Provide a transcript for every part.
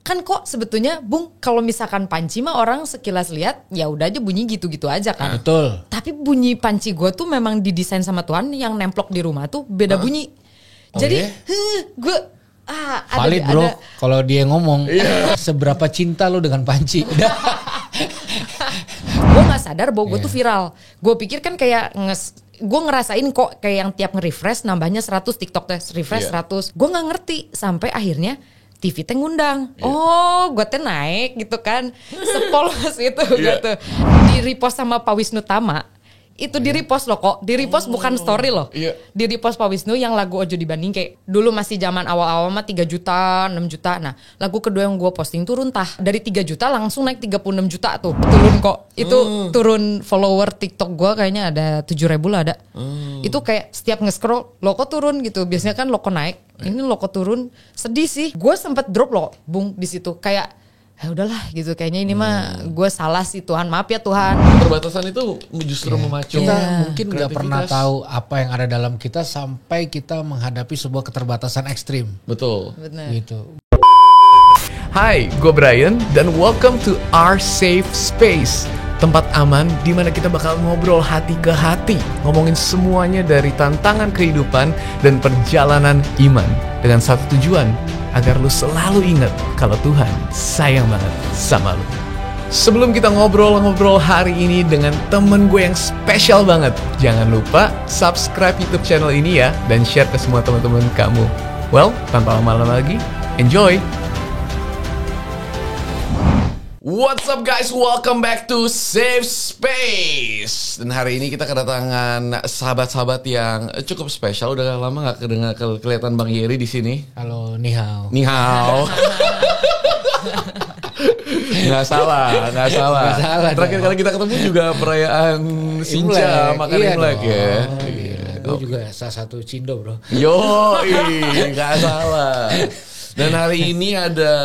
kan kok sebetulnya Bung kalau misalkan panci mah orang sekilas lihat ya udah aja bunyi gitu-gitu aja kan. Betul. Tapi bunyi panci gue tuh memang didesain sama Tuhan yang nemplok di rumah tuh beda bunyi. Jadi gue valid bro. Kalau dia ngomong seberapa cinta lo dengan panci. Gue nggak sadar bahwa gue tuh viral. Gue pikir kan kayak gue ngerasain kok kayak yang tiap nge-refresh nambahnya 100 TikTok teh refresh 100. Gue nggak ngerti sampai akhirnya TV teh ngundang. Oh, gue teh naik gitu kan. Sepolos itu gitu. Di repost sama Pak Wisnu Tama. Itu di repost loh kok. Di repost bukan story loh. Di repost Pak Wisnu yang lagu Ojo Dibanding kayak dulu masih zaman awal-awal mah 3 juta, 6 juta. Nah, lagu kedua yang gue posting turun dari 3 juta langsung naik 36 juta tuh. Turun kok. Itu turun follower TikTok gue kayaknya ada 7.000 lah ada. Itu kayak setiap nge-scroll lo kok turun gitu. Biasanya kan lo kok naik. Ini lo kok turun. Sedih sih. Gue sempet drop loh Bung di situ. Kayak ya udahlah gitu kayaknya ini mah gue salah sih Tuhan, maaf ya Tuhan. Keterbatasan itu justru memacu Kita mungkin nggak pernah tahu apa yang ada dalam kita sampai kita menghadapi sebuah keterbatasan ekstrim. Betul. Bener. Gitu. Hai, gue Brian dan welcome to our safe space. Tempat aman di mana kita bakal ngobrol hati ke hati, ngomongin semuanya dari tantangan kehidupan dan perjalanan iman dengan satu tujuan, agar lu selalu ingat kalau Tuhan sayang banget sama lu. Sebelum kita ngobrol-ngobrol hari ini dengan temen gue yang spesial banget, jangan lupa subscribe YouTube channel ini ya dan share ke semua teman-teman kamu. Well, tanpa lama-lama lagi, enjoy! What's up guys, welcome back to Safe Space. Dan hari ini kita kedatangan sahabat-sahabat yang cukup spesial. Udah lama gak kelihatan Bang Yeri di sini. Halo, ni hao. Ni hao. Nggak salah. Terakhir kali kita ketemu juga perayaan Sinca, makan Imlek ya. Gue juga salah satu Cindo bro. Yoi, nggak salah. Dan hari ini ada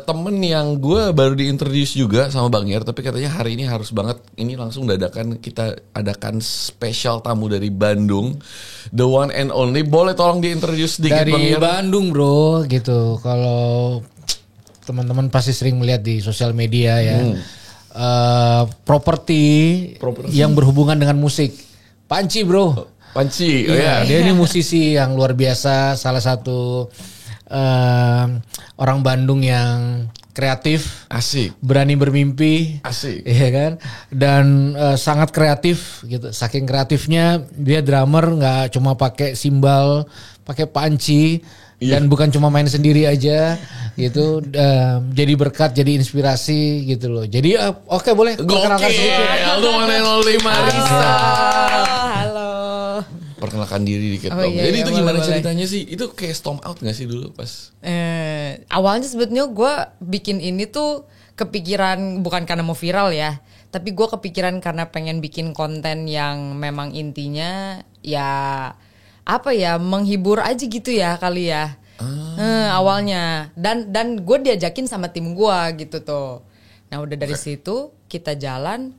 temen yang gue baru diintroduce juga sama Bang Yer, tapi katanya hari ini harus banget, ini langsung dadakan kita adakan spesial tamu dari Bandung, the one and only. Boleh tolong diintroduce sedikit Bang Yer? Dari Bandung bro, gitu. Kalau teman-teman pasti sering melihat di sosial media ya, properti yang berhubungan dengan musik. Panci bro. Panci, Dia ini musisi yang luar biasa, salah satu orang Bandung yang kreatif, asik, berani bermimpi, asik, iya kan, dan sangat kreatif gitu. Saking kreatifnya dia drummer nggak cuma pakai simbal, pakai panci, dan bukan cuma main sendiri aja gitu. Jadi berkat, jadi inspirasi gitu loh. Jadi oke, boleh perkenalkan sedikit. Halo Manenoli Marisa. Halo. Perkenalkan diri dikit Oh, dong. iya, Jadi itu gimana boleh. ceritanya sih? Itu kayak storm out gak sih dulu pas? Awalnya sebetulnya gue bikin ini tuh kepikiran bukan karena mau viral ya, tapi gue kepikiran karena pengen bikin konten yang memang intinya ya apa ya, menghibur aja gitu ya kali ya. Awalnya dan gue diajakin sama tim gue gitu tuh. Nah udah dari situ kita jalan.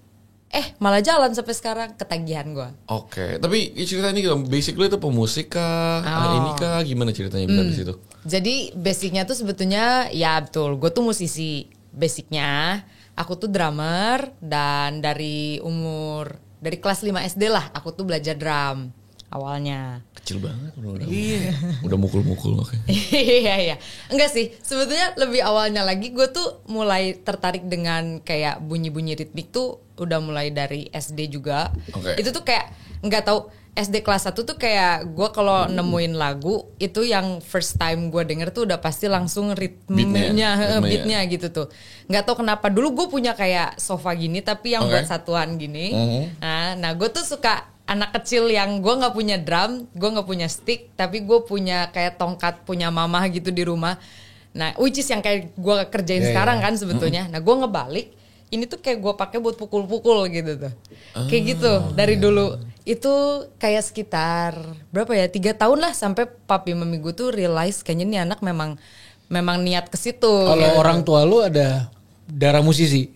Malah jalan sampai sekarang, ketagihan gue. Oke, tapi cerita ini basic lu itu pemusik kah? Ini kah? Gimana ceritanya bisa di situ? Jadi basicnya tuh sebetulnya ya betul, gue tuh musisi. Basicnya aku tuh drummer dan dari kelas 5 SD lah aku tuh belajar drum awalnya. Kecil banget udah mukul-mukul oke. Iya. Enggak sih, sebetulnya lebih awalnya lagi gue tuh mulai tertarik dengan kayak bunyi-bunyi ritmik tuh udah mulai dari SD juga. Itu tuh kayak nggak tahu SD kelas 1 tuh kayak gue kalau nemuin lagu itu yang first time gue denger tuh udah pasti langsung beatnya gitu tuh. Nggak tahu kenapa dulu gue punya kayak sofa gini tapi yang buat satuan gini. Nah gue tuh suka anak kecil yang gue nggak punya drum, gue nggak punya stick, tapi gue punya kayak tongkat punya mama gitu di rumah. Nah, which is yang kayak gue kerjain sekarang kan sebetulnya. Nah, gue ngebalik, ini tuh kayak gue pakai buat pukul-pukul gitu tuh. Kayak gitu dari dulu. Itu kayak sekitar berapa ya? 3 tahun lah sampai papi mami gue tuh realize kayaknya nih anak memang niat ke situ. Kalau gitu. orang tua lu ada darah musisi?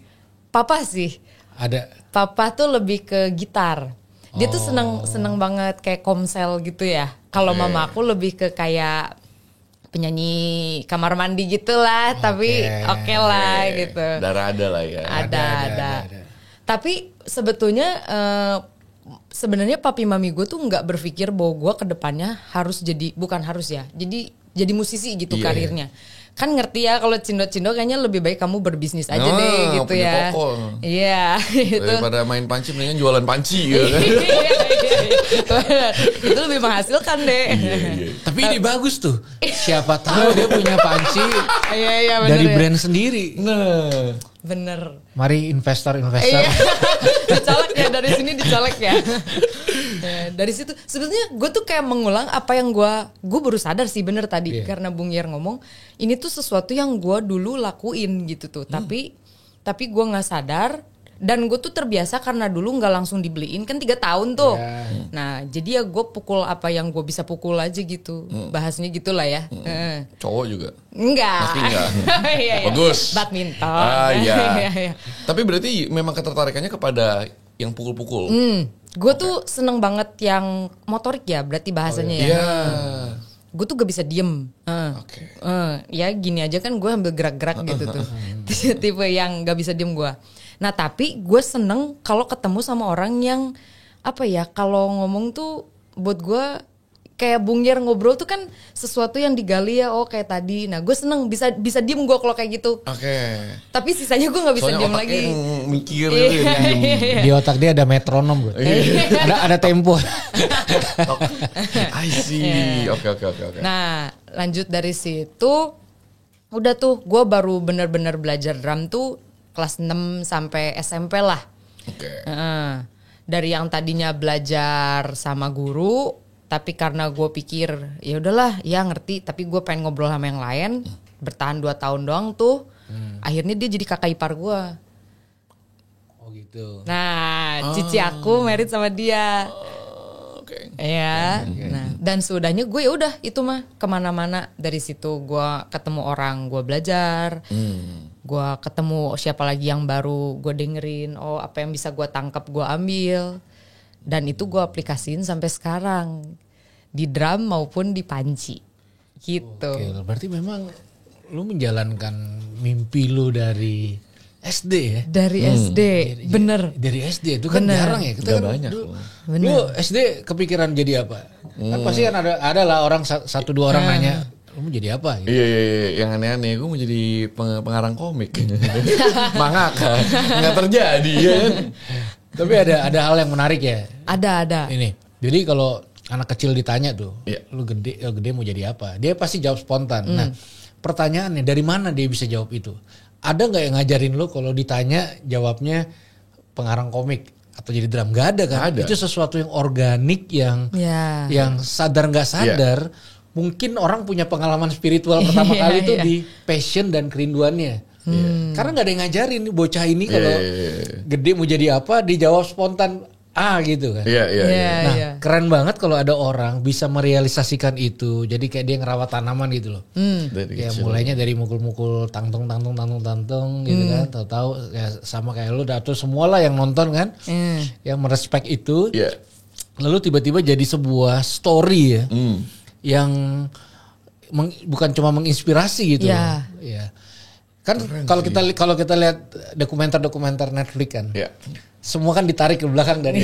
Papa sih. Ada. Papa tuh lebih ke gitar. Dia tuh seneng banget kayak komsel gitu ya. Kalau mama aku lebih ke kayak penyanyi kamar mandi gitulah, tapi oke lah gitu. Darah ada lah ya. Ada. Tapi sebetulnya sebenarnya papi mami gue tuh nggak berpikir bahwa gue kedepannya harus bukan harus ya, jadi musisi gitu karirnya. Kan ngerti ya kalau Cindo kayaknya lebih baik kamu berbisnis aja deh gitu ya. Iya gitu. Daripada main panci mendingan jualan panci gitu kan. Itu lebih menghasilkan deh. Tapi ini bagus tuh. Siapa tahu dia punya panci dari brand sendiri. Nah, bener. Mari investor. Dicolek ya, dari sini dicolek ya. Dari situ sebetulnya gue tuh kayak mengulang apa yang gue baru sadar sih bener tadi karena Bung Yer ngomong ini tuh sesuatu yang gue dulu lakuin gitu tuh. Tapi gue nggak sadar. Dan gue tuh terbiasa karena dulu nggak langsung dibeliin kan 3 tahun tuh. Nah jadi ya gue pukul apa yang gue bisa pukul aja gitu. Bahasnya gitulah ya. Cowok juga? Enggak. Pasti enggak. Bagus. Badminton. Iya. Tapi berarti memang ketertarikannya kepada yang pukul-pukul. Gue tuh seneng banget yang motorik ya berarti bahasanya ya. Gue tuh gak bisa diem. Ya gini aja kan gue ambil gerak-gerak gitu tuh. Tipe yang gak bisa diem gue. Nah tapi gue seneng kalau ketemu sama orang yang apa ya, kalau ngomong tuh buat gue kayak Bung Yer ngobrol tuh kan sesuatu yang digali ya, kayak tadi. Nah gue seneng bisa diem gue kalau kayak gitu. Tapi sisanya gue nggak bisa diem lagi. Mikir di otak dia ada metronom bro. ada tempo. I see. Oke. Nah lanjut dari situ udah tuh gue baru bener-bener belajar drum tuh kelas 6 sampai SMP lah. Dari yang tadinya belajar sama guru, tapi karena gue pikir ya udahlah ya ngerti, tapi gue pengen ngobrol sama yang lain, bertahan 2 tahun doang tuh. Akhirnya dia jadi kakak ipar gue. Oh gitu. Nah, cici aku married sama dia. Iya. Nah, dan sudahnya gue ya udah itu mah kemana-mana. Dari situ gue ketemu orang, gue belajar. Gue ketemu siapa lagi yang baru, gue dengerin. Apa yang bisa gue tangkap, gue ambil. Dan itu gue aplikasiin sampai sekarang di drum maupun di panci. Gitu. Oke, berarti memang lu menjalankan mimpi lu dari SD ya? Dari SD, bener. Dari SD itu kan jarang ya. Kita kan banyak. Lu SD kepikiran jadi apa? Kan pasti kan ada lah orang 1-2 orang nanya, lu mau jadi apa? Gitu. Iya, yang aneh-aneh. Gue mau jadi pengarang komik. Mangaka. Nggak terjadi ya. Tapi ada hal yang menarik ya. Ada. Ini. Jadi kalau anak kecil ditanya tuh, lu gede mau jadi apa? Dia pasti jawab spontan. Nah, pertanyaannya dari mana dia bisa jawab itu? Ada nggak yang ngajarin lu kalau ditanya jawabnya pengarang komik atau jadi drum? Gak ada kan? Ada. Itu sesuatu yang organik yang sadar nggak sadar. Mungkin orang punya pengalaman spiritual pertama kali itu di passion dan kerinduannya. Karena nggak ada yang ngajarin bocah ini kalau gede mau jadi apa, dijawab spontan gitu kan. Nah, keren banget kalau ada orang bisa merealisasikan itu. Jadi kayak dia ngerawat tanaman gitu loh. Kayak mulainya dari mukul-mukul tangtung gitu kan. Tahu-tahu ya sama kayak lu, atau semualah yang nonton kan, yang merespek itu. Lalu tiba-tiba jadi sebuah story ya, yang bukan cuma menginspirasi gitu. Kan kalau kita lihat dokumenter Netflix kan. Semua kan ditarik ke belakang dari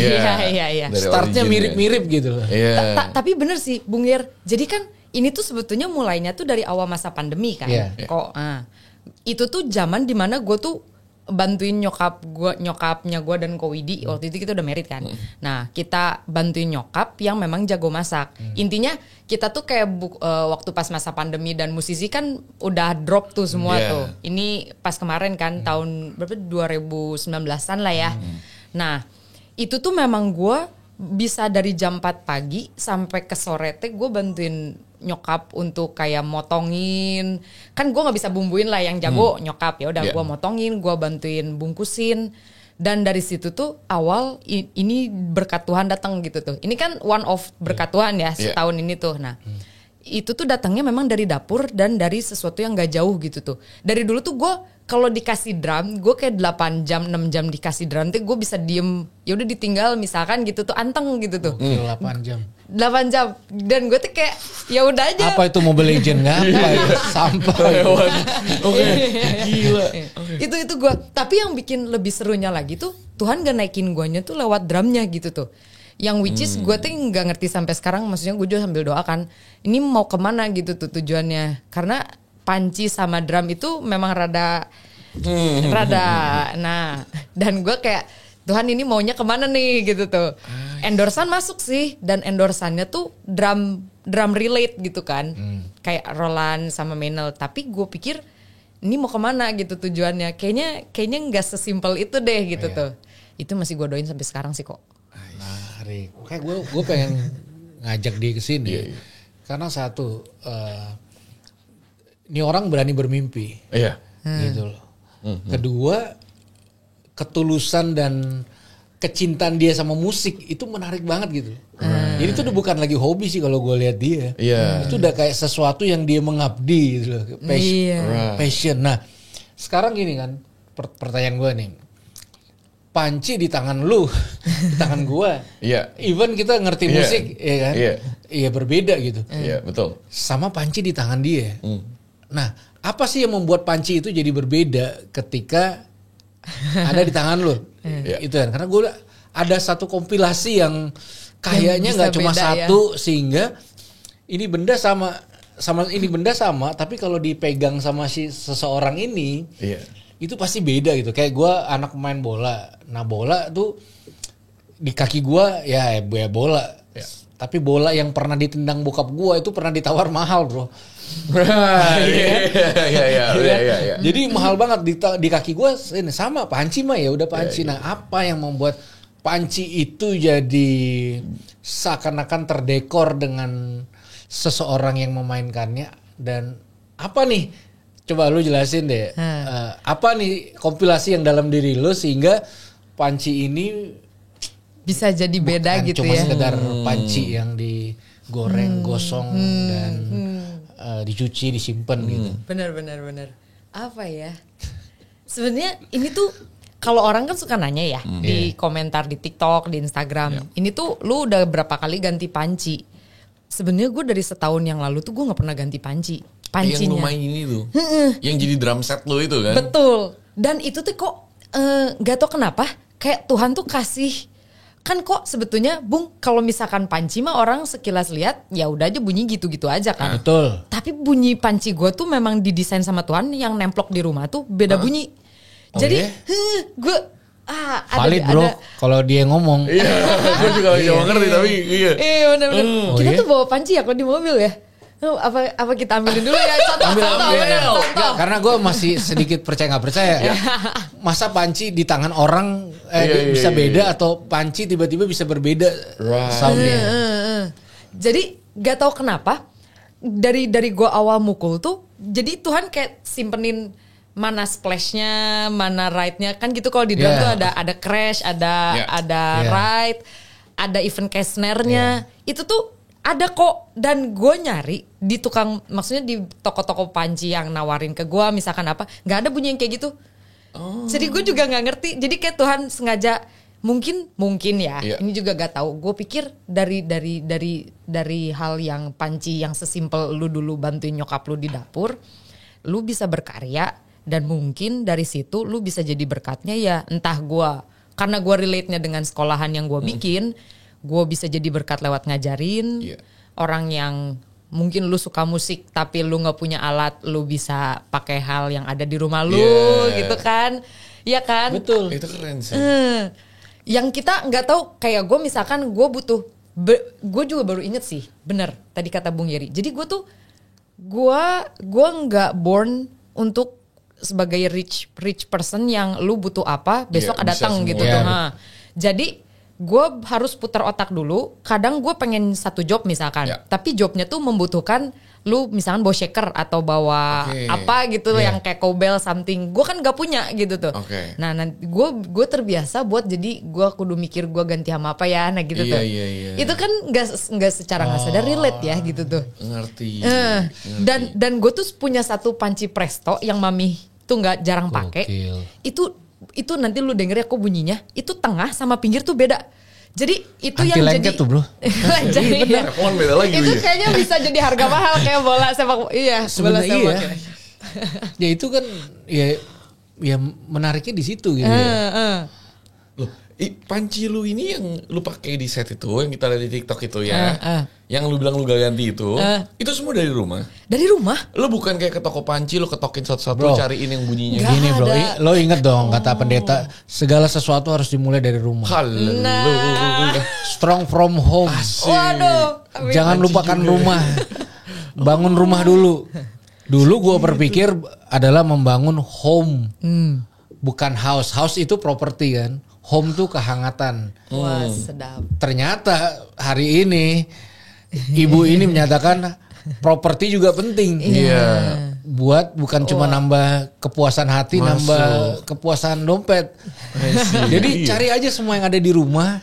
startnya mirip-mirip gitu loh. Tapi bener sih Bung Yer. Jadi kan ini tuh sebetulnya mulainya tuh dari awal masa pandemi kan. Itu tuh zaman dimana gue tuh bantuin nyokapnya gue dan Ko Widi. Waktu itu kita udah married kan. Nah kita bantuin nyokap yang memang jago masak. Intinya kita tuh kayak waktu pas masa pandemi dan musisi kan udah drop tuh semua tuh. Ini pas kemarin kan tahun berapa 2019an lah ya. Nah itu tuh memang gue bisa dari jam 4 pagi sampai ke sore teh gue bantuin nyokap untuk kayak motongin. Kan gue gak bisa bumbuin lah, yang jago nyokap. Ya udah gue motongin, gue bantuin bungkusin. Dan dari situ tuh awal ini berkat Tuhan datang gitu tuh. Ini kan one of berkat Tuhan ya setahun ini tuh. Nah itu tuh datangnya memang dari dapur dan dari sesuatu yang gak jauh gitu tuh. Dari dulu tuh gue kalau dikasih drum, gue kayak 8 jam 6 jam dikasih drum tuh gue bisa diem, ya udah ditinggal misalkan gitu tuh anteng gitu tuh. 8 jam. 8 jam dan gue tuh kayak ya udah aja. Apa itu Mobile Legend ngapa? Sampah. Oke. Gila. Itu gue. Tapi yang bikin lebih serunya lagi tuh Tuhan gak naikin guanya tuh lewat drumnya gitu tuh. Yang which is gue tuh nggak ngerti sampai sekarang. Maksudnya gue juga sambil doakan ini mau kemana gitu tuh tujuannya. Karena panci sama drum itu memang rada. Nah dan gue kayak Tuhan ini maunya kemana nih gitu tuh. Endorsan masuk sih dan endorsannya tuh drum relate gitu kan. Kayak Roland sama Menel. Tapi gue pikir ini mau kemana gitu tujuannya. Kayaknya nggak sesimpel itu deh gitu tuh. Itu masih gue doain sampai sekarang sih kok. Kayak gue pengen ngajak dia ke sini. Karena satu, ini orang berani bermimpi. Iya. Gitu loh. Kedua, ketulusan dan kecintaan dia sama musik itu menarik banget gitu. Jadi itu udah bukan lagi hobi sih kalau gue lihat dia. Itu udah kayak sesuatu yang dia mengabdi gitu loh. Passion. Nah, sekarang gini kan, pertanyaan gue nih. Panci di tangan lu, di tangan gua. Iya. Even kita ngerti musik, ya kan? Iya berbeda gitu. Iya betul. Sama panci di tangan dia. Nah, apa sih yang membuat panci itu jadi berbeda ketika ada di tangan lu? Itu kan? Karena gua ada satu kompilasi yang kayaknya nggak cuma satu, sehingga ini benda sama ini benda sama, tapi kalau dipegang sama si seseorang ini. Itu pasti beda gitu. Kayak gue anak main bola. Nah bola tuh di kaki gue ya bola. Tapi bola yang pernah ditendang bokap gue itu pernah ditawar mahal bro. Jadi mahal banget di kaki gue. Ini sama panci mah ya udah panci. Nah apa yang membuat panci itu jadi seakan-akan terdekor dengan seseorang yang memainkannya. Dan apa nih? Coba lu jelasin deh, apa nih kompilasi yang dalam diri lu sehingga panci ini bisa jadi beda gitu cuma ya. Cuma sekedar panci yang digoreng, gosong dan dicuci, disimpan gitu. Benar. Apa ya? Sebenarnya ini tuh kalau orang kan suka nanya ya di komentar di TikTok, di Instagram. Ini tuh lu udah berapa kali ganti panci? Sebenarnya gue dari setahun yang lalu tuh gue nggak pernah ganti panci. Pancinya. Yang lu main ini tuh. Yang jadi drum set lu itu kan. Betul. Dan itu tuh kok gak tau kenapa kayak Tuhan tuh kasih. Kan kok sebetulnya Bung kalau misalkan panci mah orang sekilas lihat ya udah aja bunyi gitu-gitu aja kan. Betul. Tapi bunyi panci gue tuh memang didesain sama Tuhan yang nemplok di rumah tuh beda bunyi. Jadi gue valid bro kalau dia ngomong. Iya, gue juga gak ngerti tapi iya. Iya benar-benar. Kita tuh bawa panci ya kalau di mobil ya. Apa kita ambilin dulu ya contoh. Karena gue masih sedikit percaya nggak percaya. Masa panci di tangan orang bisa beda atau panci tiba-tiba bisa berbeda soundnya. Jadi gak tahu kenapa dari gue awal mukul tuh jadi Tuhan kayak simpenin mana splashnya, mana ride-nya kan gitu. Kalau di drum tuh ada crash, ada ride, ada even kayak snare-nya. Itu tuh ada kok. Dan gue nyari di tukang, maksudnya di toko-toko panci yang nawarin ke gue misalkan apa, nggak ada bunyi yang kayak gitu. Jadi gue juga nggak ngerti. Jadi kayak Tuhan sengaja mungkin ya. Ini juga gak tahu. Gue pikir dari hal yang panci yang sesimpel lu dulu bantuin nyokap lu di dapur, lu bisa berkarya. Dan mungkin dari situ lu bisa jadi berkatnya ya entah gue. Karena gue relate-nya dengan sekolahan yang gue bikin. Gue bisa jadi berkat lewat ngajarin. Orang yang mungkin lu suka musik tapi lu gak punya alat. Lu bisa pakai hal yang ada di rumah lu gitu kan. Iya kan? Betul. Itu keren sih. Yang kita gak tahu kayak gue misalkan gue butuh. Gue juga baru inget sih. Bener tadi kata Bung Yeri. Jadi gue tuh. Gue gak born untuk sebagai rich person yang lu butuh apa besok datang gitu tuh. Jadi gue harus putar otak dulu. Kadang gue pengen satu job misalkan, tapi jobnya tuh membutuhkan lu misalkan bawa shaker atau bawa apa gitu yang kayak cowbell something. Gue kan gak punya gitu tuh. Nah nanti gue terbiasa buat jadi gue kudu mikir gue ganti sama apa ya, nah gitu tuh. Itu kan nggak secara nggak sadar relate ya gitu tuh. Ngerti. Dan gue tuh punya satu panci presto yang mami tuh nggak jarang pakai. Itu nanti lu denger ya kok bunyinya. Itu tengah sama pinggir tuh beda. Jadi itu anti yang lengket jadi tuh bro. jadi bener. Beda lagi itu kayaknya bisa jadi harga mahal kayak bola sepak. Iya, bola sepak. Ya itu kan ya menariknya di situ gitu. Loh, panci lu ini yang lu pakai di set itu yang kita lihat di TikTok itu ya. Yang lu bilang lu gak ganti itu semua dari rumah. Dari rumah? Lu bukan kayak ke toko panci lu ketokin satu-satu cariin yang bunyinya. Gini bro, lo inget dong kata pendeta, segala sesuatu harus dimulai dari rumah. Haleluya. Strong from home. Waduh. Jangan lupakan rumah. Bangun rumah dulu. Dulu gue berpikir adalah membangun home. Bukan house. House itu properti kan. Home tuh kehangatan. Wah sedap. Ternyata hari ini ibu ini menyatakan properti juga penting. Iya. Buat bukan cuma nambah kepuasan hati, nambah kepuasan dompet. Jadi cari aja semua yang ada di rumah,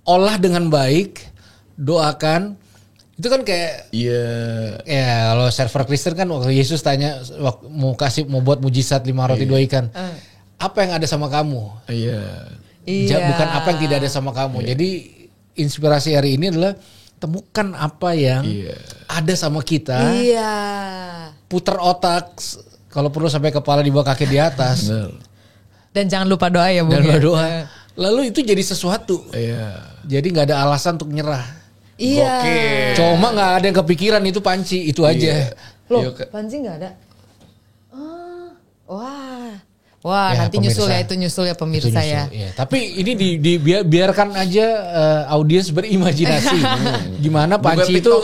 olah dengan baik, doakan. Itu kan kayak ya kalau server Kristen kan waktu Yesus tanya mau buat mujizat 5 roti 2 ikan. Apa yang ada sama kamu? Bukan apa yang tidak ada sama kamu. Jadi inspirasi hari ini adalah temukan apa yang ada sama kita. Putar otak, kalau perlu sampai kepala di bawah kaki di atas. Dan jangan lupa doa ya, Bung. Dan lupa doa. Lalu itu jadi sesuatu. Jadi nggak ada alasan untuk nyerah. Cuma nggak ada yang kepikiran itu panci itu aja. Loh, panci nggak ada. Wah, ya, nanti pemirsa. nyusul ya pemirsa ya. Tapi ini biarkan aja audiens berimajinasi. Gimana panci itu?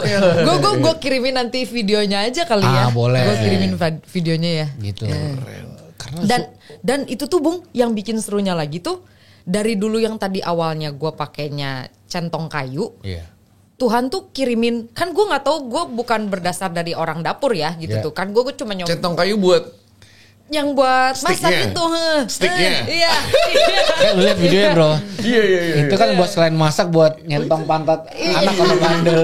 Gue kirimin nanti videonya aja kali ya. Boleh. Gue kirimin videonya ya. Gitu. Dan itu tuh Bung, yang bikin serunya lagi tuh dari dulu yang tadi awalnya gue pakainya centong kayu. Tuhan tuh kirimin, kan gue nggak tahu, gue bukan berdasar dari orang dapur ya gitu tuh. Kan gue cuma nyoba. Centong kayu buat yang buat masak itu, sticknya. Lu lihat videonya bro. Itu kan buat selain masak buat nyentong pantat anak atau bandel.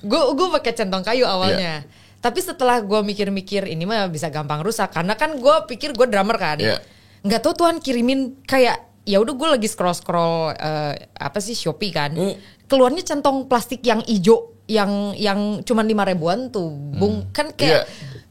Gue pakai centong kayu awalnya. Tapi setelah gue mikir-mikir ini mah bisa gampang rusak karena kan gue pikir gue drummer kan. Nggak tahu Tuhan kirimin kayak ya udah gue lagi scroll Shopee kan. Keluarnya centong plastik yang hijau yang cuman 5 ribuan tuh, Bung. Kan kayak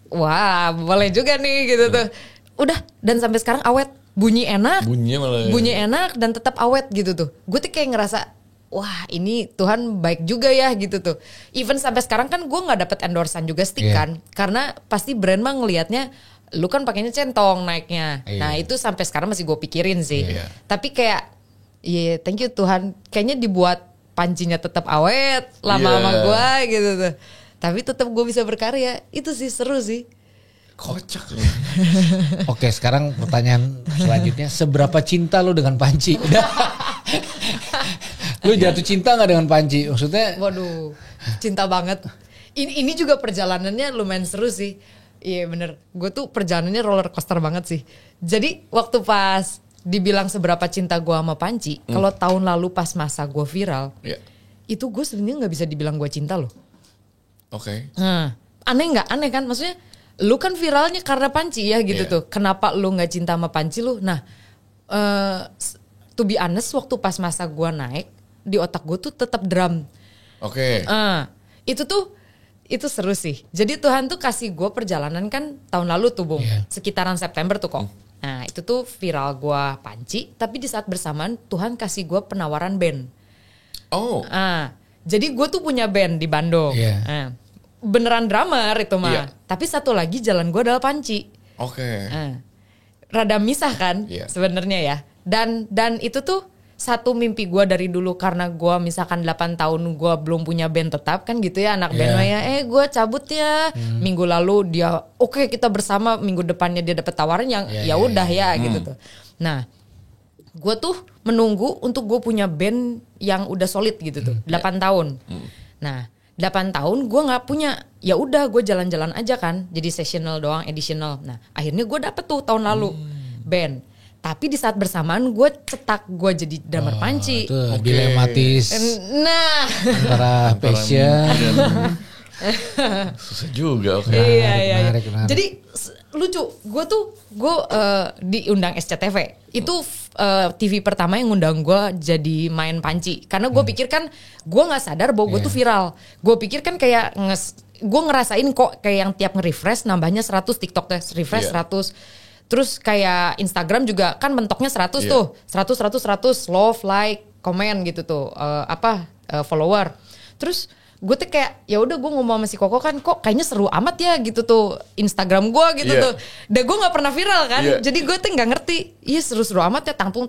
wah, boleh juga nih gitu tuh. Udah, dan sampai sekarang awet. Bunyi enak. Bunyi enak dan tetap awet gitu tuh. Gue tuh kayak ngerasa, wah ini Tuhan baik juga ya gitu tuh. Even sampai sekarang kan gue gak dapet endorsan juga stick kan. Karena pasti brand mah ngelihatnya, lu kan pakainya centong naiknya. Nah itu sampai sekarang masih gue pikirin sih. Tapi kayak, thank you Tuhan. Kayaknya dibuat pancinya tetap awet lama-lama gue gitu tuh. Tapi tetap gue bisa berkarya. Itu sih seru sih. Kocak. Oke, sekarang pertanyaan selanjutnya, seberapa cinta lo dengan panci? Lo jatuh cinta gak dengan panci? Maksudnya? Waduh, cinta banget. Ini juga perjalanannya lumayan seru sih. Iya bener, gue tuh perjalanannya roller coaster banget sih. Jadi waktu pas dibilang seberapa cinta gue sama panci, kalau tahun lalu pas masa gue viral, itu gue sebenarnya gak bisa dibilang gue cinta loh. Aneh nggak? Aneh kan? Maksudnya lu kan viralnya karena panci ya gitu tuh. Kenapa lu nggak cinta sama panci lu? Nah, to be honest, waktu pas masa gue naik di otak gue tuh tetap drum. Itu seru sih. Jadi Tuhan tuh kasih gue perjalanan kan tahun lalu tuh Bung, sekitaran September tuh kok. Nah itu tuh viral gue panci. Tapi di saat bersamaan Tuhan kasih gue penawaran band. Jadi gue tuh punya band di Bandung. Beneran drummer itu mah. Tapi satu lagi jalan gue adalah panci. Rada misah kan sebenarnya ya. Dan itu tuh satu mimpi gue dari dulu. Karena gue misalkan 8 tahun gue belum punya band tetap kan gitu ya. Anak band mah ya gue cabut ya. Minggu lalu dia oke, kita bersama. Minggu depannya dia dapet tawaran yang ya udah gitu tuh. Nah gue tuh menunggu untuk gue punya band yang udah solid gitu tuh. 8 tahun. Nah 8 tahun gue nggak punya. Ya udah gue jalan-jalan aja kan, jadi sessional doang, additional. Nah akhirnya gue dapet tuh tahun lalu band. Tapi di saat bersamaan gue cetak gue jadi drummer panci. Itu dilematis. Nah Antara passion. Susah juga. Iya. Menarik. Jadi lucu, gue diundang SCTV. Itu TV pertama yang ngundang gue jadi main panci. Karena gue pikir kan gue nggak sadar bahwa gue tuh viral. Gue pikir kan kayak gue ngerasain kok kayak yang tiap nge-refresh nambahnya 100, TikTok refresh 100. Terus kayak Instagram juga kan mentoknya 100 tuh. 100 love, like, komen gitu tuh. Follower. Terus gue tuh kayak ya udah gue ngomong sama si Koko kan kok kayaknya seru amat ya gitu tuh Instagram gue gitu tuh. Dan gue nggak pernah viral kan. Jadi gue tuh nggak ngerti. Iya seru-seru amat ya tangtung.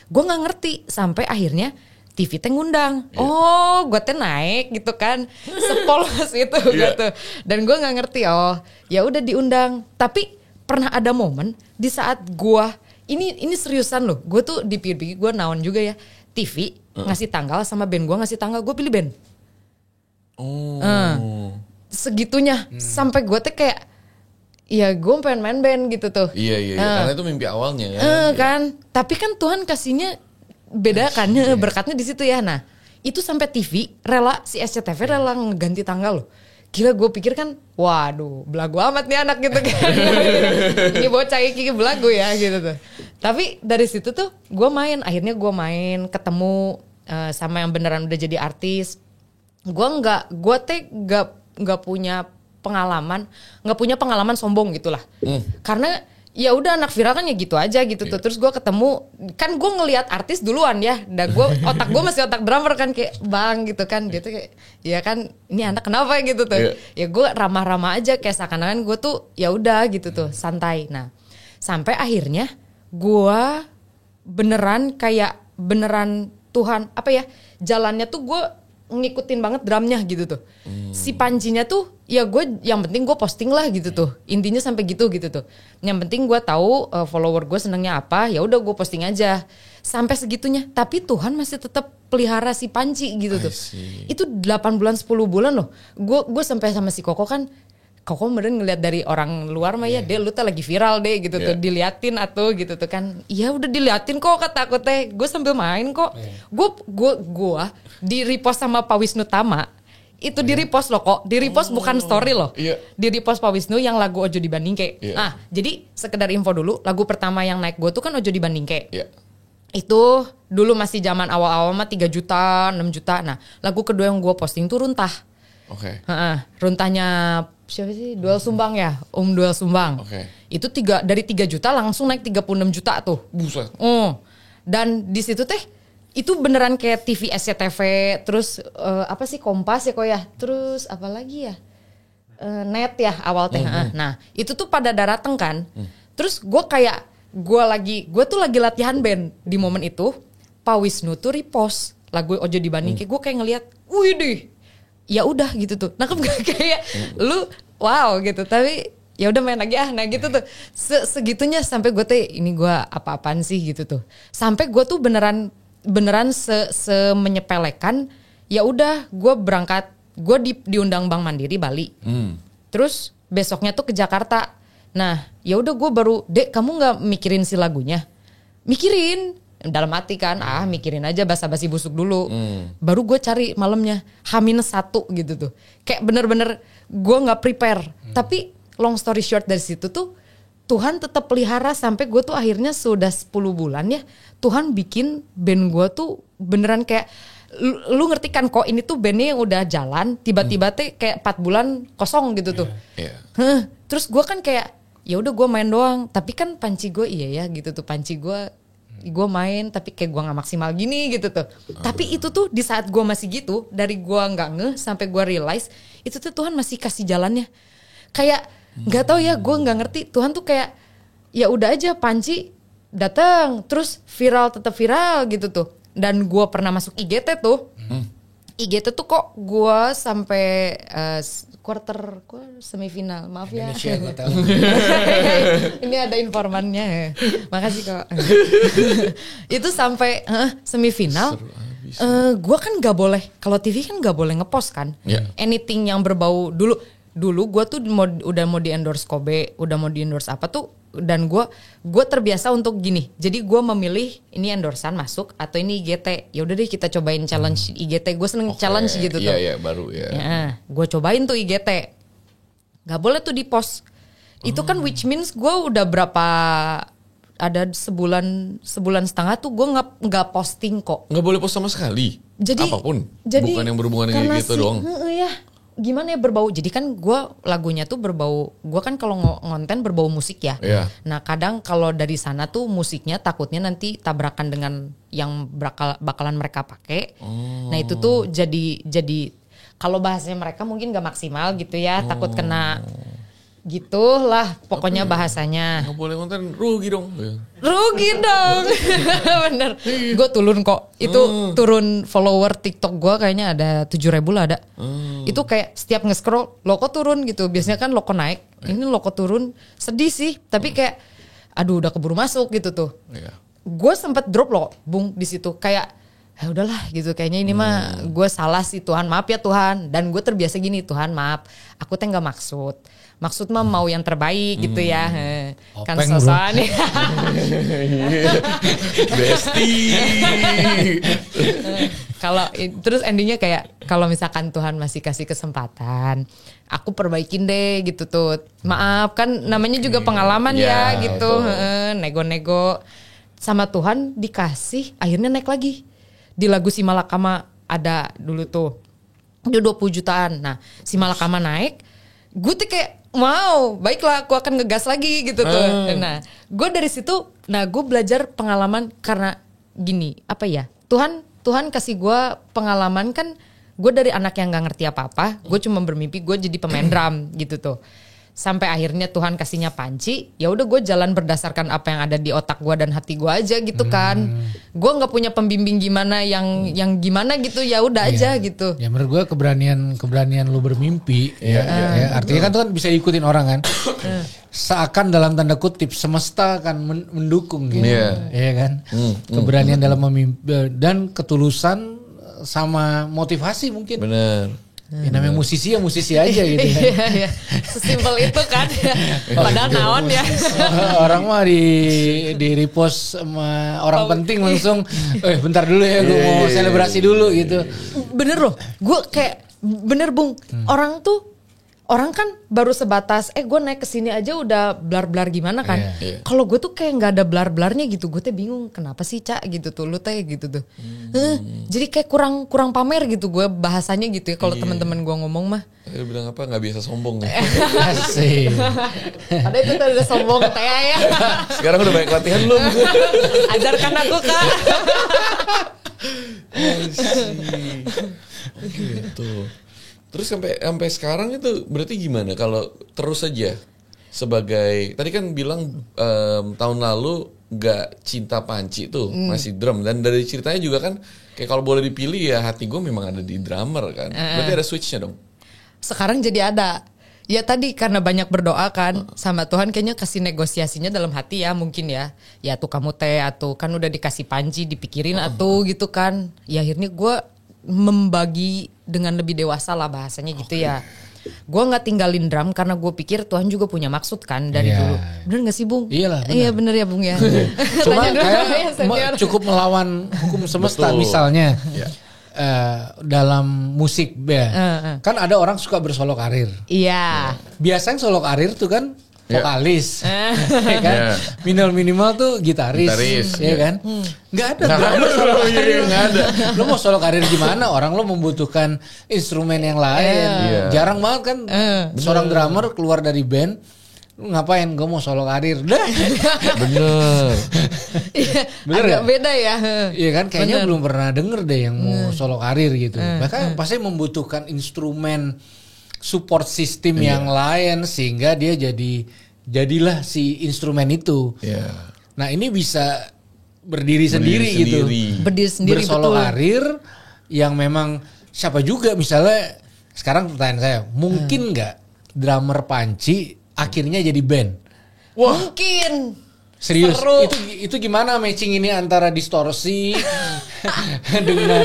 Gue nggak ngerti sampai akhirnya TV teh ngundang. Oh, gue teh naik gitu kan. Sepolos itu gitu. Dan gue nggak ngerti. Oh, ya udah diundang. Tapi pernah ada momen di saat gue ini seriusan loh. Gue tuh dipikir-pikir gue naon juga ya. TV ngasih tanggal sama band gue ngasih tanggal, gue pilih band. Segitunya sampai gue tuh kayak ya gue pengen main band gitu tuh. Iya. Karena itu mimpi awalnya ya. Kan. Tapi kan Tuhan kasihnya beda kan. Berkatnya di situ ya. Nah itu sampai TV rela si SCTV rela ngeganti tanggal loh. Gila gue pikir kan waduh belagu amat nih anak gitu kan. Ini bocah iki belagu ya gitu tuh. Tapi dari situ tuh gue main. Akhirnya gue main ketemu sama yang beneran udah jadi artis. Gue nggak punya pengalaman sombong gitulah. Karena ya udah anak viral kan ya gitu aja gitu tuh. Terus gue ketemu kan gue ngelihat artis duluan ya. Dan otak gue masih otak drummer kan kayak bang gitu kan. Dia tuh kayak ya kan ini anak kenapa gitu tuh. Ya gue ramah-ramah aja kayak seakan-akan gue tuh ya udah gitu tuh santai. Nah sampai akhirnya gue beneran Tuhan jalannya tuh gue ngikutin banget drumnya gitu tuh. Si pancinya tuh ya gue yang penting gue posting lah gitu tuh. Intinya sampai gitu tuh. Yang penting gue tahu follower gue senengnya apa, ya udah gue posting aja. Sampai segitunya. Tapi Tuhan masih tetap pelihara si panci gitu tuh. Itu 8 bulan 10 bulan loh. Gue sampai sama si Koko kan Koko beneran ngeliat dari orang luar mah ya, lu tuh lagi viral deh gitu tuh, diliatin atau gitu tuh kan. Iya udah diliatin kok kata aku teh, gue sambil main kok. Gue di repost sama Pak Wisnu Tama, itu di repost loh kok, di repost bukan story loh. Di repost Pak Wisnu yang lagu Ojo Dibandingke. Nah jadi sekedar info dulu, lagu pertama yang naik gue tuh kan Ojo Dibandingke. Itu dulu masih zaman awal-awal mah 3 juta, 6 juta. Nah lagu kedua yang gue posting tuh Runtah. Runtahnya siapa sih? Duel Sumbang ya, Duel Sumbang. Itu dari 3 juta langsung naik 36 juta tuh. Buset. Dan di situ teh itu beneran kayak TV SCTV, terus Kompas ya kok ya, terus apa lagi ya, net ya awal teh. Nah itu tuh pada dateng kan. Terus gue tuh lagi latihan band di momen itu. Pak Wisnu tuh repost lagu Ojo Dibandingke. Gue kayak ngeliat, wih deh. Ya udah gitu tuh, nangkep gak kayak lu wow gitu, tapi ya udah main lagi nah gitu tuh. Segitunya sampai gue tuh ini gue apa-apaan sih gitu tuh. Sampai gue tuh beneran menyepelekan. Ya udah gue berangkat, gue diundang Bank Mandiri Bali. Terus besoknya tuh ke Jakarta. Nah ya udah gue baru, Dek kamu nggak mikirin si lagunya? Mikirin. Dalam hati kan, mikirin aja basa-basi busuk dulu. Baru gue cari malamnya H-1 gitu tuh. Kayak bener-bener gue gak prepare. Tapi long story short dari situ tuh Tuhan tetap pelihara sampai gue tuh akhirnya sudah 10 bulan ya. Tuhan bikin band gue tuh beneran kayak, lu ngerti kan kok ini tuh bandnya yang udah jalan, tiba-tiba tuh kayak 4 bulan kosong gitu tuh. Terus gue kan kayak ya udah gue main doang. Tapi kan panci gue iya ya gitu tuh, panci gue main tapi kayak gue gak maksimal gini gitu tuh. Tapi itu tuh di saat gue masih gitu, dari gue gak ngeh sampai gue realize itu tuh Tuhan masih kasih jalannya. Kayak gak tahu ya, gue gak ngerti. Tuhan tuh kayak ya udah aja panci datang terus tetap viral gitu tuh. Dan gue pernah masuk IGT tuh. IGT tuh kok gue sampai quarter semifinal, maaf ya. Ini ada informannya. Makasih kok. Itu sampai semifinal. Gue kan nggak boleh, kalau TV kan nggak boleh ngepost kan. Anything yang berbau dulu gue tuh udah mau di endorse Kobe, udah mau di endorse apa tuh, dan gue terbiasa untuk gini. Jadi gue memilih ini endorsean masuk atau ini IGT. Ya udah deh kita cobain challenge IGT. Gue seneng challenge gitu tuh. Iya baru ya. Gue cobain tuh IGT. Gak boleh tuh di post. Itu kan which means gue udah berapa, ada sebulan setengah tuh gue nggak posting kok. Nggak boleh post sama sekali. Jadi apapun. Jadi, bukan yang berhubungan dengan gitu doang. Ya, gimana ya berbau. Jadi kan gue lagunya tuh berbau. Gue kan kalau ngonten berbau musik ya. Nah kadang kalau dari sana tuh musiknya takutnya nanti tabrakan dengan yang bakalan mereka pakai. Nah itu tuh jadi kalau bahasanya mereka mungkin gak maksimal gitu ya. Takut kena gitulah pokoknya bahasanya. Nggak boleh konten rugi dong. Rugi dong. Bener. Gue turun kok. Itu turun follower TikTok gue kayaknya ada 7.000 lah ada. Itu kayak setiap nge-scroll lo kok turun gitu. Biasanya kan lo kok naik. Ini lo kok turun. Sedih sih. Tapi kayak aduh udah keburu masuk gitu tuh. Gue sempet drop loh Bung di situ. Kayak ya udahlah gitu, kayaknya ini mah gue salah sih, Tuhan maaf ya Tuhan. Dan gue terbiasa gini, Tuhan maaf, aku teh nggak maksud mah mau yang terbaik gitu ya. Kan sosokan nih. Bestie. Kalau terus endingnya kayak kalau misalkan Tuhan masih kasih kesempatan, aku perbaikin deh gitu tuh. Maaf kan namanya juga pengalaman ya gitu. Nego-nego sama Tuhan dikasih, akhirnya naik lagi. Di lagu Si Malakama ada dulu tuh, dia 20 jutaan. Nah Si Malakama naik, gue tuh kayak wow, baiklah aku akan ngegas lagi gitu tuh. Nah gue dari situ, gue belajar pengalaman karena gini, apa ya, Tuhan kasih gue pengalaman kan. Gue dari anak yang gak ngerti apa-apa, gue cuma bermimpi gue jadi pemain drum gitu tuh. Sampai akhirnya Tuhan kasihnya panci, ya udah gue jalan berdasarkan apa yang ada di otak gue dan hati gue aja gitu kan. Gue nggak punya pembimbing gimana yang gimana gitu, ya udah aja gitu. Ya menurut gue keberanian lu bermimpi, ya, artinya kan tuh kan bisa ikutin orang kan. Seakan dalam tanda kutip semesta akan mendukung gitu, ya kan. Keberanian dalam memimpi dan ketulusan sama motivasi mungkin. Bener. Ya, namanya musisi ya musisi aja gitu kan. Iya. Sesimpel itu kan. Padahal naon ya. Orang mah di repost sama orang penting langsung bentar dulu ya gue mau selebrasi dulu gitu. Bener loh. Gue kayak bener Bung. Orang kan baru sebatas gue naik ke sini aja udah blar-blar gimana kan. Kalau gue tuh kayak nggak ada blar-blarnya gitu. Gue tuh bingung kenapa sih Cak gitu tuh, lu teh gitu tuh. Jadi kayak kurang pamer gitu gue bahasanya gitu ya kalau teman-teman gue ngomong mah. Dia bilang apa, nggak biasa sombong. Asik. Ada itu tuh udah sombong teh ya. Sekarang udah banyak latihan belum? Ajarkan aku Kak. Gitu. Terus sampai sekarang itu berarti gimana kalau terus saja sebagai tadi kan bilang tahun lalu nggak cinta panci tuh masih drum, dan dari ceritanya juga kan kayak kalau boleh dipilih ya hati gue memang ada di drummer kan. Berarti ada switchnya dong. Sekarang jadi ada. Ya tadi karena banyak berdoa kan sama Tuhan, kayaknya kasih negosiasinya dalam hati ya mungkin ya. Ya tuh kamu teh atau kan udah dikasih panci dipikirin atau gitu kan. Ya akhirnya gue membagi dengan lebih dewasa lah bahasanya gitu ya. Gue nggak tinggalin drum karena gue pikir Tuhan juga punya maksud kan dari dulu. Bener nggak sih Bung? Iyalah. Iya bener ya Bung ya. Cuma kayak cukup melawan hukum semesta. Betul. Misalnya dalam musik ya. Kan ada orang suka bersolo karir. Iya. Biasanya solo karir tuh kan vokalis, ya kan? Minimal tuh gitaris, ya kan? Nggak ada drummer solo karir, nggak ada. Lo mau solo karir gimana? Orang lo membutuhkan instrumen yang lain. Jarang banget kan seorang drummer keluar dari band. Lu ngapain? Gue mau solo karir. Dah. Bener. Bener agak gak? beda ya. Iya kan? Kayaknya belum pernah denger deh yang mau solo karir gitu. Bahkan pasti membutuhkan instrumen support system yang lain sehingga dia jadilah si instrumen itu. Nah ini bisa berdiri sendiri gitu. Berdiri sendiri bersolo karir yang memang siapa juga misalnya sekarang pertanyaan saya, mungkin nggak drummer panci akhirnya jadi band? Wah. Mungkin. Serius, itu gimana matching ini antara distorsi dengan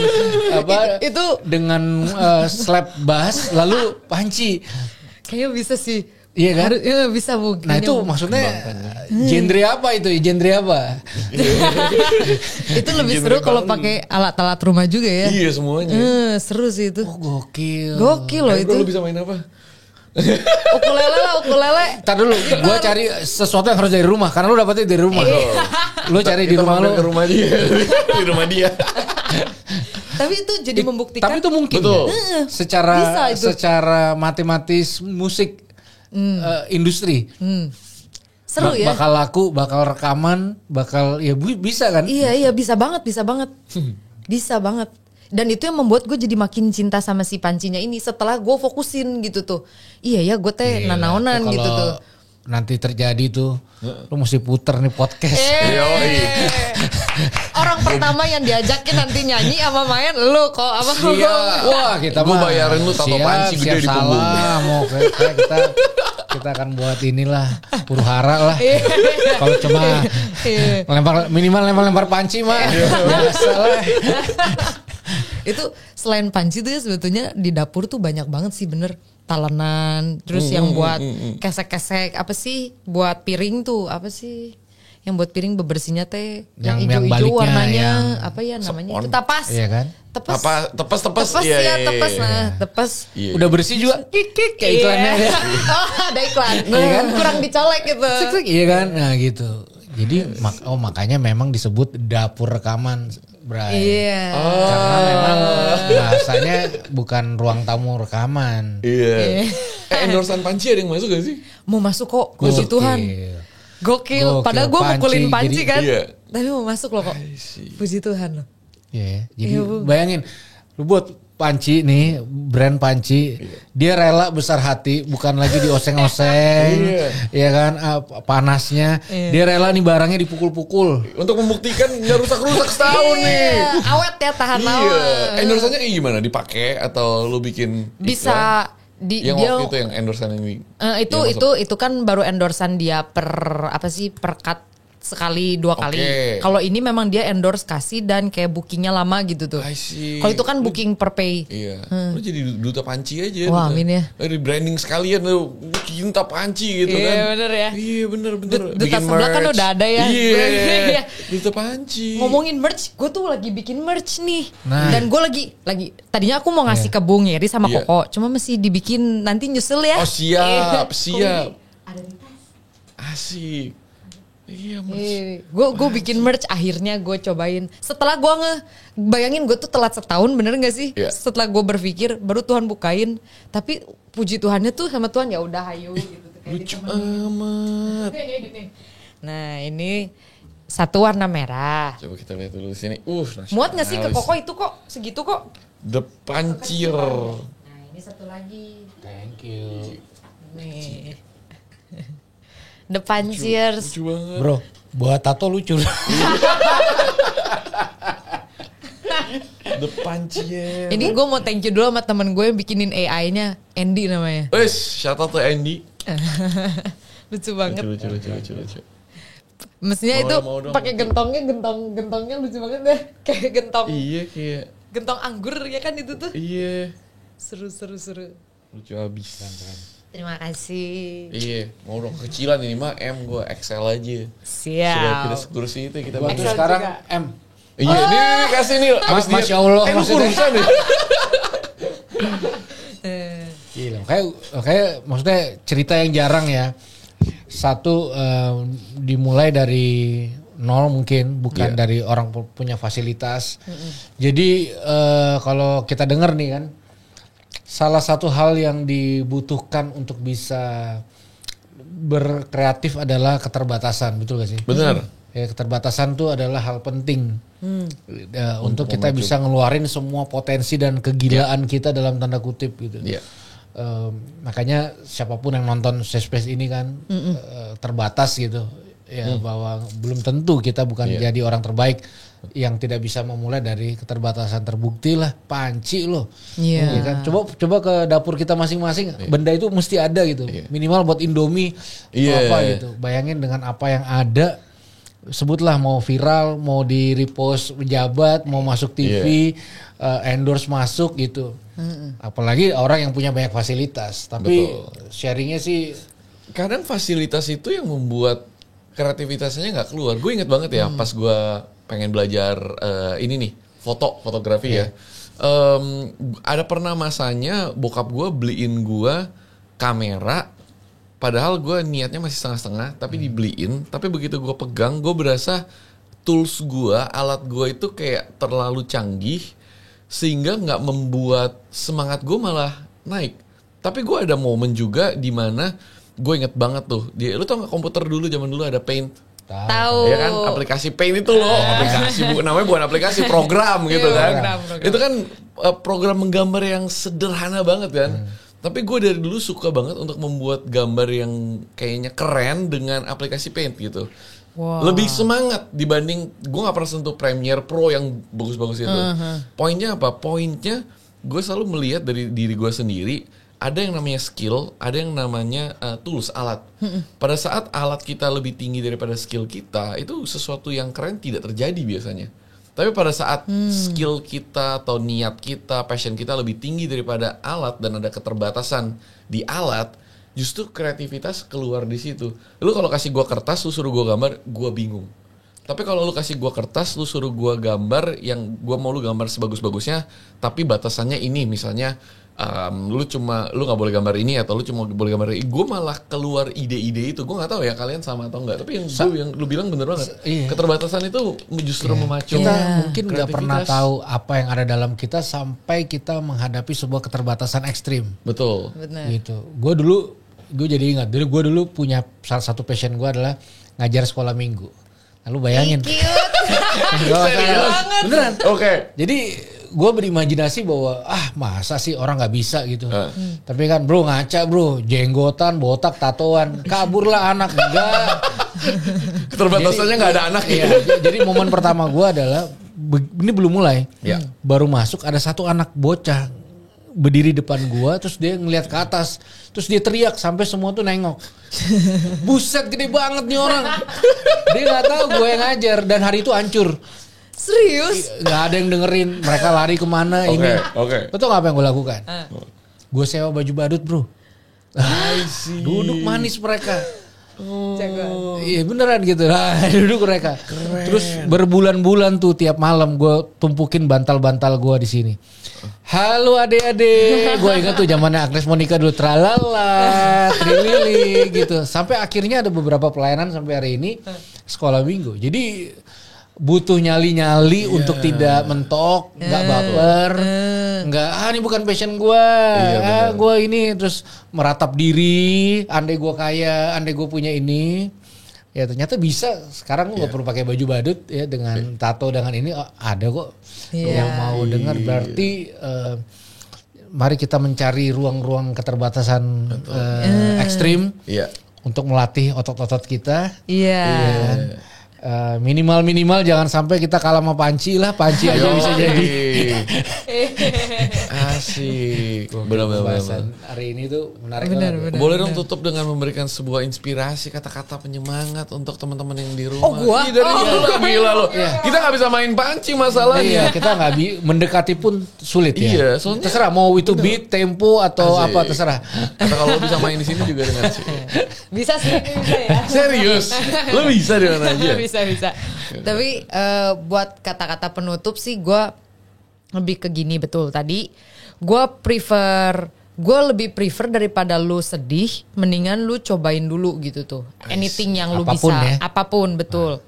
apa? Itu dengan slap bass lalu panci. kayaknya bisa sih. Iya kan? Bisa mungkin. Nah itu maksudnya genre apa itu? Genre apa? Itu lebih seru kalau pakai alat-alat rumah juga ya. Iya semuanya. Seru sih itu. Oh gokil. Gokil loh itu. Bro, lu bisa main apa? Ukulele. Ntar dulu, gue cari sesuatu yang harus dari rumah karena lu dapetnya dari rumah. Lu cari di Kita rumah lu. mampir ke rumah dia. Di rumah dia. Tapi itu jadi membuktikan. Tapi itu mungkin Betul. ya? Bisa itu. Secara matematis musik industri. Seru ya. Bakal laku, bakal rekaman, bakal ya bisa kan? Iya bisa banget. Bisa banget. Dan itu yang membuat gue jadi makin cinta sama si pancinya ini setelah gue fokusin gitu tuh. Iya ya gue teh nanaonan gitu tuh. Nanti terjadi tuh, lu mesti puter nih podcast. Orang pertama yang diajakin nanti nyanyi sama main lu kok apa Siap. Wah kita Gua mah bayarin lu tato panci gede di punggung. Mau kayak kita akan buat inilah huru hara lah. Kalau cuma lempar panci mah biasa lah. Itu selain panci tuh ya sebetulnya di dapur tuh banyak banget sih bener talenan, terus yang buat kesek-kesek apa sih, buat piring tuh apa sih, yang buat piring bebersihnya teh yang hijau-hijau warnanya apa ya namanya itu tapas, iya kan? Tepes. Iya, tepes. Nah, tepes. Iya. Udah bersih juga kik kayak iklannya ya. Oh, ada iklan. Iya kan? Kurang dicolek gitu. Iya kan? Nah gitu. Jadi makanya memang disebut dapur rekaman, Bray. Iya. Karena memang bahasanya bukan ruang tamu rekaman. Iya. Endorsean panci ada yang masuk gak sih? Mau masuk kok, puji Tuhan. Gokil. Padahal gue mukulin panci kan. Iya. Tapi mau masuk loh kok. Puji Tuhan loh. Iya. Jadi bayangin, lu buat panci nih, brand panci, dia rela besar hati, bukan lagi dioseng-oseng, ya kan, panasnya, dia rela nih barangnya dipukul-pukul. Untuk membuktikan nggak rusak-rusak setahun nih. Awet ya, tahan awet. Endorsannya kayak gimana? Dipakai atau lu bikin bisa yang waktu itu yang endorsan ini? Itu kan baru endorsan dia per cut sekali 2 kali. Kalau ini memang dia endorse kasih dan kayak bookingnya lama gitu tuh. Kalau itu kan booking per pay. Iya. Lu jadi duta panci aja. Wah, amin ya. Di branding sekalian lu cinta panci gitu kan. Iya bener ya. Iya bener. Duta sebelah kan udah ada ya. Iya. Duta panci. Ngomongin merch, gue tuh lagi bikin merch nih. Dan gue lagi tadinya aku mau ngasih ke Bung Yeri sama Koko, cuma masih dibikin nanti nyusul ya. Oh siap. Ada di tas. Asik. Iya, gue bikin merch akhirnya gue cobain. Setelah gue bayangin gue tuh telat setahun, bener nggak sih? Yeah. Setelah gue berpikir baru Tuhan bukain. Tapi puji Tuhannya tuh sama Tuhan ya udah ayo gitu. Lucu amat. Nah ini satu warna merah. Coba kita lihat dulu di sini. Muat nggak sih ke Koko itu kok segitu kok? The Pancir. Nah ini satu lagi. Thank you. Nih. The Panciers. Lucu banget. Bro, buat tato lucu. The Pancier. Ini gue mau thank you dulu sama temen gue yang bikinin AI-nya, Andy namanya. Shout out to Andy. Lucu banget. Lucu. Mestinya Mau itu dong. pakai gentongnya lucu banget deh. Kayak gentong. Iya kayak. Gentong anggur ya kan itu tuh. Iya. Seru. Lucu abis. Terima kasih. Iya. Mau dong kecilan ini mah M gue XL aja. Siap. Sudah tidak sekursi itu kita Waktu Excel sekarang juga. M. Iya ini kasih nih. Masya Allah, lu maksudnya. kurusan ya. Gila, kayak maksudnya cerita yang jarang ya. Satu dimulai dari nol mungkin, bukan dari orang punya fasilitas. Jadi kalau kita dengar nih kan, salah satu hal yang dibutuhkan untuk bisa berkreatif adalah keterbatasan, betul gak sih? Benar. Ya, keterbatasan tuh adalah hal penting untuk kita bisa ngeluarin semua potensi dan kegilaan kita dalam tanda kutip gitu. Iya. Makanya siapapun yang nonton Safe Space ini kan terbatas gitu ya, bahwa belum tentu kita bukan jadi orang terbaik yang tidak bisa memulai dari keterbatasan. Terbukti lah panci loh. Ya kan? Coba ke dapur kita masing-masing, benda itu mesti ada gitu. Minimal buat Indomie atau apa gitu. Bayangin dengan apa yang ada sebutlah mau viral, mau di repost pejabat, mau masuk TV, endorse masuk gitu. Apalagi orang yang punya banyak fasilitas. Tapi sharingnya sih kadang fasilitas itu yang membuat kreativitasnya nggak keluar. Gue inget banget ya pas gue pengen belajar ini nih fotografi ya. Ada pernah masanya bokap gue beliin gue kamera. Padahal gue niatnya masih setengah-setengah, tapi dibeliin. Tapi begitu gue pegang, gue berasa tools gue, alat gue itu kayak terlalu canggih, sehingga nggak membuat semangat gue malah naik. Tapi gue ada momen juga di mana gue inget banget tuh. Lu tau nggak komputer dulu zaman dulu ada Paint? Tahu. Ya kan aplikasi Paint itu loh, aplikasi namanya bukan aplikasi, program gitu kan. Program. Itu kan program menggambar yang sederhana banget kan. Tapi gue dari dulu suka banget untuk membuat gambar yang kayaknya keren dengan aplikasi Paint gitu. Wow. Lebih semangat dibanding gue gak pernah sentuh Premiere Pro yang bagus-bagus itu. Poinnya apa? Poinnya gue selalu melihat dari diri gue sendiri. Ada yang namanya skill, ada yang namanya tools, alat. Pada saat alat kita lebih tinggi daripada skill kita, itu sesuatu yang keren tidak terjadi biasanya. Tapi pada saat skill kita atau niat kita, passion kita lebih tinggi daripada alat dan ada keterbatasan di alat, justru kreativitas keluar di situ. Lu kalau kasih gua kertas, lu suruh gua gambar, gua bingung. Tapi kalau lu kasih gua kertas, lu suruh gua gambar yang gua mau lu gambar sebagus-bagusnya, tapi batasannya ini misalnya lu nggak boleh gambar ini atau lu cuma boleh gambar ini. Gue malah keluar ide-ide itu. Gue nggak tahu ya kalian sama atau enggak. Tapi yang lu bilang bener banget. Keterbatasan itu justru memacu. Kita mungkin nggak pernah tahu apa yang ada dalam kita sampai kita menghadapi sebuah keterbatasan ekstrim. Betul. Gitu. Gue jadi ingat. Gue dulu punya salah satu passion gue adalah ngajar sekolah minggu. Lalu bayangin. Beneran. Oke. Jadi gue berimajinasi bahwa masa sih orang nggak bisa gitu. Tapi kan bro ngaca bro, jenggotan, botak, tatoan, kaburlah anak enggak. Keterbatasannya nggak ada anak ya. Jadi momen pertama gue adalah ini belum mulai, baru masuk ada satu anak bocah berdiri depan gue, terus dia ngeliat ke atas, terus dia teriak sampai semua tuh nengok. Buset gede banget nih orang. Dia nggak tahu gue yang ngajar dan hari itu hancur. Serius? Gak ada yang dengerin. Mereka lari kemana ini. Lo tau gak apa yang gue lakukan? Gue sewa baju badut bro. Duduk manis mereka. Iya beneran gitu. Duduk mereka. Terus berbulan-bulan tuh tiap malam gue tumpukin bantal-bantal gue di sini. Halo adik-adik. Gue ingat tuh zamannya Agnes Monica dulu. Tralala, Trilili gitu. Sampai akhirnya ada beberapa pelayanan sampai hari ini. Sekolah minggu. Jadi butuh nyali-nyali untuk tidak mentok, nggak baper, nggak ini bukan passion gue, gue ini terus meratap diri, andai gue kaya, andai gue punya ini, ya ternyata bisa. Sekarang lu nggak perlu pakai baju badut ya dengan tato dengan ini ada kok yang mau dengar. Berarti mari kita mencari ruang-ruang keterbatasan ekstrim untuk melatih otot-otot kita. Minimal jangan sampai kita kalah sama Panci lah. Panci aja bisa jadi. Asik. Benar-benar. Hari ini tuh menarik banget. Boleh dong tutup dengan memberikan sebuah inspirasi, kata-kata penyemangat untuk teman-teman yang di rumah. Gua? Gila lo. Kita nggak bisa main Panci masalahnya. Kita nggak mendekati pun sulit ya. Soalnya terserah mau itu beat, tempo atau apa terserah. Atau kalau bisa main di sini juga dengan sih. Bisa ya. Serius? Lo bisa di mana aja? Bisa. Tapi buat kata-kata penutup sih gue lebih ke gini betul tadi. Gue lebih prefer daripada lu sedih, mendingan lu cobain dulu gitu tuh. Anything yang lu apapun bisa, ya. apapun betul.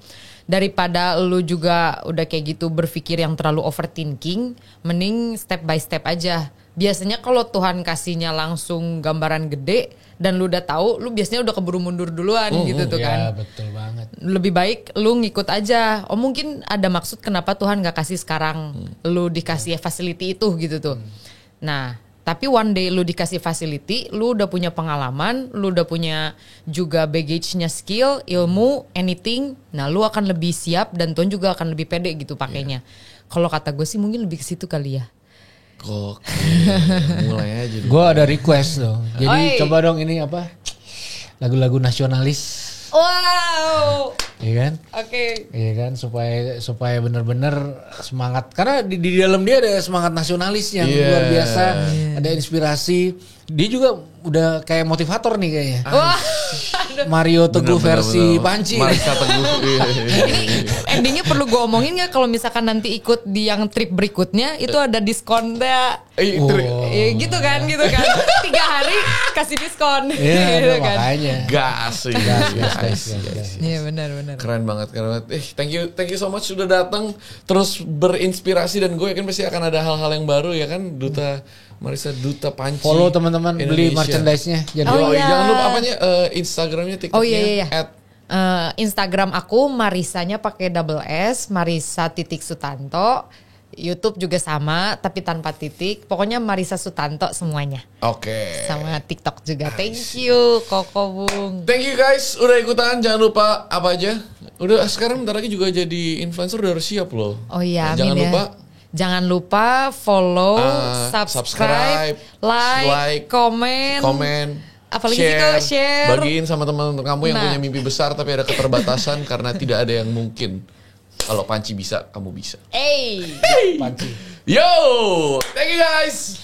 Daripada lu juga udah kayak gitu berpikir yang terlalu overthinking, mending step by step aja. Biasanya kalau Tuhan kasihnya langsung gambaran gede dan lu udah tahu, lu biasanya udah keburu mundur duluan gitu tuh kan. Ya betul banget. Lebih baik lu ngikut aja. Oh mungkin ada maksud kenapa Tuhan gak kasih sekarang. Lu dikasih facility itu gitu tuh. Nah tapi one day lu dikasih facility, lu udah punya pengalaman, lu udah punya juga baggage-nya skill, ilmu, anything. Nah lu akan lebih siap dan Tuhan juga akan lebih pede gitu pakainya. Kalau kata gue sih mungkin lebih ke situ kali ya. Oke, mulai aja. Gue ada request dong. Jadi coba dong ini apa? Lagu-lagu nasionalis. Wow. Iya kan? Oke. Iya kan, supaya benar-benar semangat, karena di dalam dia ada semangat nasionalis yang luar biasa, ada inspirasi. Dia juga udah kayak motivator nih kayaknya. Wah. Mario Teguh versi Panci. Marisa Teguh. Ini endingnya perlu gue omongin nggak kalau misalkan nanti ikut di yang trip berikutnya itu ada diskonnya. Gitu kan. 3 hari kasih diskon. Iya, gitu kan. makanya. Gas. Iya benar. Keren banget. Thank you so much sudah datang, terus berinspirasi, dan gue yakin pasti akan ada hal-hal yang baru ya kan, Duta Marisa, Duta Panci. Follow teman-teman, beli merchandise-nya. Jangan lupa apanya, Instagramnya, TikToknya. Oh iya. Instagram aku Marisanya pakai double S, Marisa.Sutanto. YouTube juga sama tapi tanpa titik. Pokoknya Marisa Sutanto semuanya. Oke. Sama TikTok juga. Thank you Koko Bung. Thank you guys udah ikutan. Jangan lupa apa aja. Udah sekarang bentar lagi juga jadi influencer, udah harus siap loh. Oh iya, Jangan lupa follow, subscribe, like, komen. Apalagi share. Bagiin sama teman-teman kamu yang punya mimpi besar tapi ada keterbatasan karena tidak ada yang mungkin. Kalau Panci bisa, kamu bisa. Hey. Panci. Yo, thank you guys.